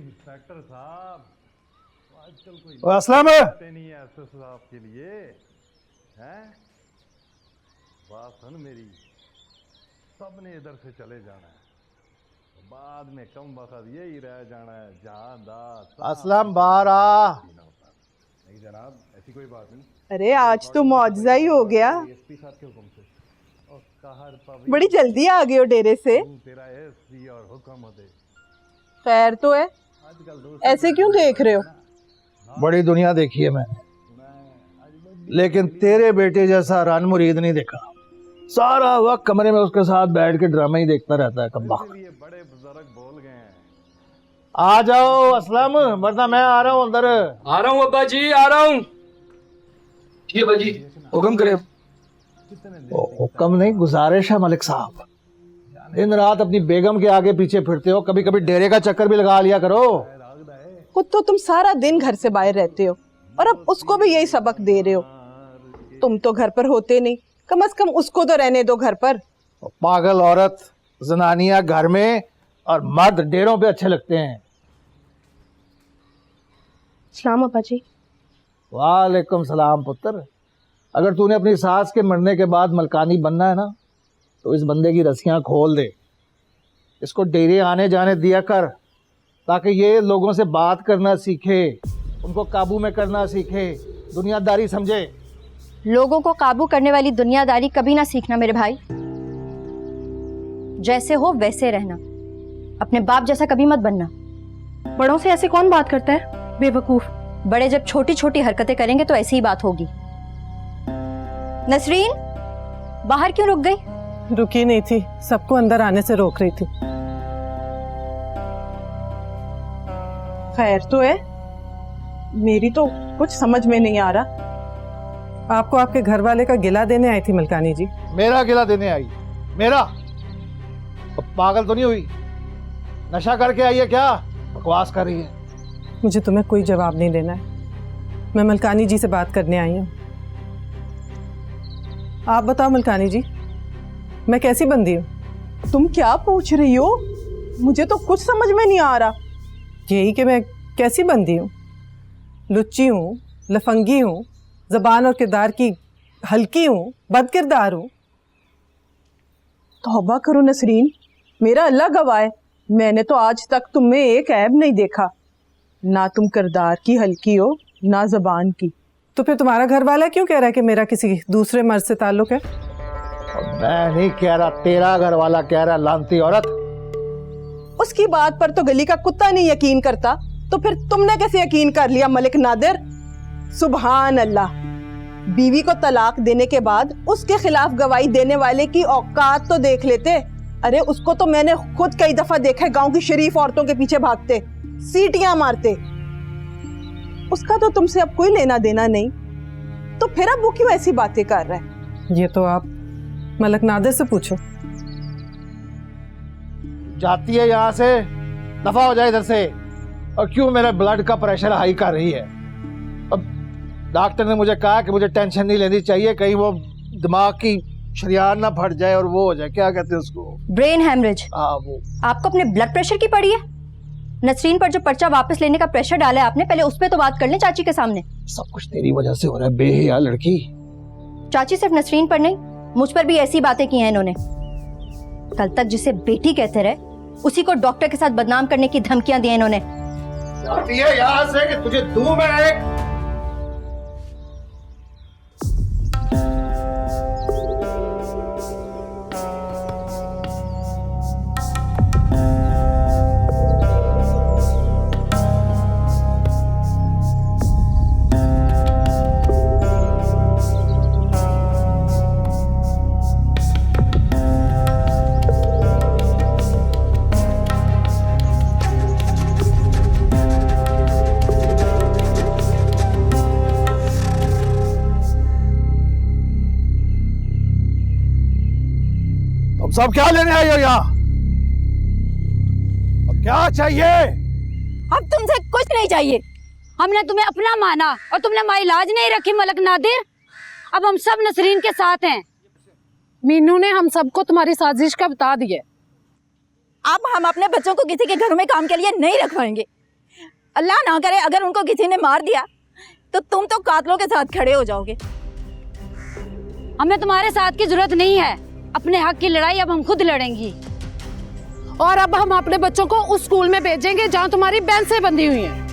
Inspector साहब, आजकल कोई असलम नहीं है एसएस साहब के लिए हैं। बात सुन मेरी, सबने इधर से चले जाना है, बाद में कम वक्त यही रह जाना है जहां दास। असलम बाहर आ। नहीं जनाब, ऐसी कोई बात नहीं। अरे आज तो मुआवजा ही हो गया। एसपी साहब के हुक्म से और कहर बड़ी जल्दी आ गए हो डेरे से। तेरा एसपी और हुक्म होते। खैर तो है, ऐसे क्यों देख रहे हो? बड़ी दुनिया देखी है मैंने, लेकिन तेरे बेटे जैसा रन मुरीद नहीं देखा। सारा वक्त कमरे में उसके साथ बैठ के ड्रामा ही देखता रहता है कब्बा। बड़े बुजुर्ग बोल गए हैं। आ जाओ असलम, वरना मैं आ रहा हूँ अंदर। आ रहा हूँ अब्बा जी, आ रहा हूँ। ठीक है अब्बा जी, हुक्म करे। हुक्म नहीं, गुजारिश है मलिक साहब। दिन रात अपनी बेगम के आगे पीछे फिरते हो, कभी कभी डेरे का चक्कर भी लगा लिया करो। खुद तो तुम सारा दिन घर से बाहर रहते हो और अब उसको भी यही सबक दे रहे हो। तुम तो घर पर होते नहीं, कम से कम उसको तो रहने दो घर पर। पागल औरत जनानियां घर में और मर्द डेरों पे अच्छे लगते हैं। सलाम अब्बा जी। वालेकुम सलाम पुत्र। अगर तूने अपनी सास के मरने के बाद मलकानी बनना है ना, तो इस बंदे की रस्सियां खोल दे, इसको डेरे आने जाने दिया कर, ताकि ये लोगों से बात करना सीखे, उनको काबू में करना सीखे, दुनियादारी समझे। लोगों को काबू करने वाली दुनियादारी कभी ना सीखना मेरे भाई। जैसे हो वैसे रहना, अपने बाप जैसा कभी मत बनना। बड़ों से ऐसे कौन बात करता है, बेवकूफ। बड़े जब छोटी छोटी हरकतें करेंगे तो ऐसी ही बात होगी। नसरीन, बाहर क्यों रुक गई? रुकी नहीं थी, सबको अंदर आने से रोक रही थी। खैर तो है, मेरी तो कुछ समझ में नहीं आ रहा। आपको आपके घर वाले का गिला देने आई थी मलकानी जी। मेरा गिला देने आई? मेरा? पागल तो नहीं हुई? नशा करके आई है क्या? बकवास कर रही है। मुझे तुम्हें कोई जवाब नहीं देना है, मैं मलकानी जी से बात करने आई हूँ। आप बताओ मलकानी जी, मैं कैसी बंदी हूँ? तुम क्या पूछ रही हो? मुझे तो कुछ समझ में नहीं आ रहा। यही कि मैं कैसी बंदी हूँ? लुच्ची हूँ, लफंगी हूँ, ज़बान और किरदार की हल्की हूँ, बदकिरदार हूँ। तौबा करो नसरीन, मेरा अल्लाह गवाह है, मैंने तो आज तक तुम में एक ऐब नहीं देखा। ना तुम किरदार की हल्की हो, ना ज़बान की। तो फिर तुम्हारा घर वाला क्यों कह रहा है कि मेरा किसी दूसरे मर्द से ताल्लुक है? मैं नहीं कह रहा, तेरा घर वाला कह रहा। लानती औरत। उसकी बात पर तो गली का कुत्ता नहीं यकीन करता, तो फिर तुमने कैसे यकीन कर लिया मलिक नादिर? सुभान अल्लाह। बीवी को तलाक देने के बाद उसके खिलाफ गवाही देने वाले की औकात तो देख लेते। अरे उसको तो मैंने खुद कई दफा देखा है गांव की शरीफ औरतों के पीछे भागते, सीटियां मारते। उसका तो तुमसे अब कोई लेना देना नहीं, तो फिर अब वो क्यों ऐसी बातें कर रहा है? ये तो आप मलक नादिर से पूछो। जाती है यहाँ से, दफा हो जाए इधर से। और क्यों मेरे ब्लड का प्रेशर हाई कर रही है? अब डॉक्टर ने मुझे कहा कि मुझे टेंशन नहीं लेनी चाहिए, कहीं वो दिमाग की शरियान ना फट जाए और वो हो जाए, क्या कहते हैं उसको, ब्रेन हेमरेज। वो। आपको अपने ब्लड प्रेशर की पड़ी है? नसरीन पर जो पर्चा वापस लेने का प्रेशर डाला है आपने, पहले उस पर तो बात कर लें चाची के सामने। सब कुछ तेरी वजह से हो रहा है बेहया लड़की। चाची सिर्फ नसरीन पर नहीं, मुझ पर भी ऐसी बातें की हैं इन्होंने। कल तक जिसे बेटी कहते रहे, उसी को डॉक्टर के साथ बदनाम करने की धमकियां दी इन्होंने। जाती है यहाँ से कि तुझे दूं मैं एक। सब क्या लेने आई हो यहाँ? अब क्या चाहिए? अब तुमसे कुछ नहीं चाहिए। हमने तुम्हें अपना माना और तुमने हमारी लाज नहीं रखी मलक नादिर। अब हम सब नसरीन के साथ हैं। मीनू ने हम सबको तुम्हारी साजिश का बता दिया। अब हम अपने बच्चों को किसी के घरों में काम के लिए नहीं रखवाएंगे। अल्लाह ना करे अगर उनको किसी ने मार दिया तो तुम तो कातलों के साथ खड़े हो जाओगे। हमें तुम्हारे साथ की जरूरत नहीं है, अपने हक की लड़ाई अब हम खुद लड़ेंगी। और अब हम अपने बच्चों को उस स्कूल में भेजेंगे जहाँ तुम्हारी बहन से बंधी हुई है।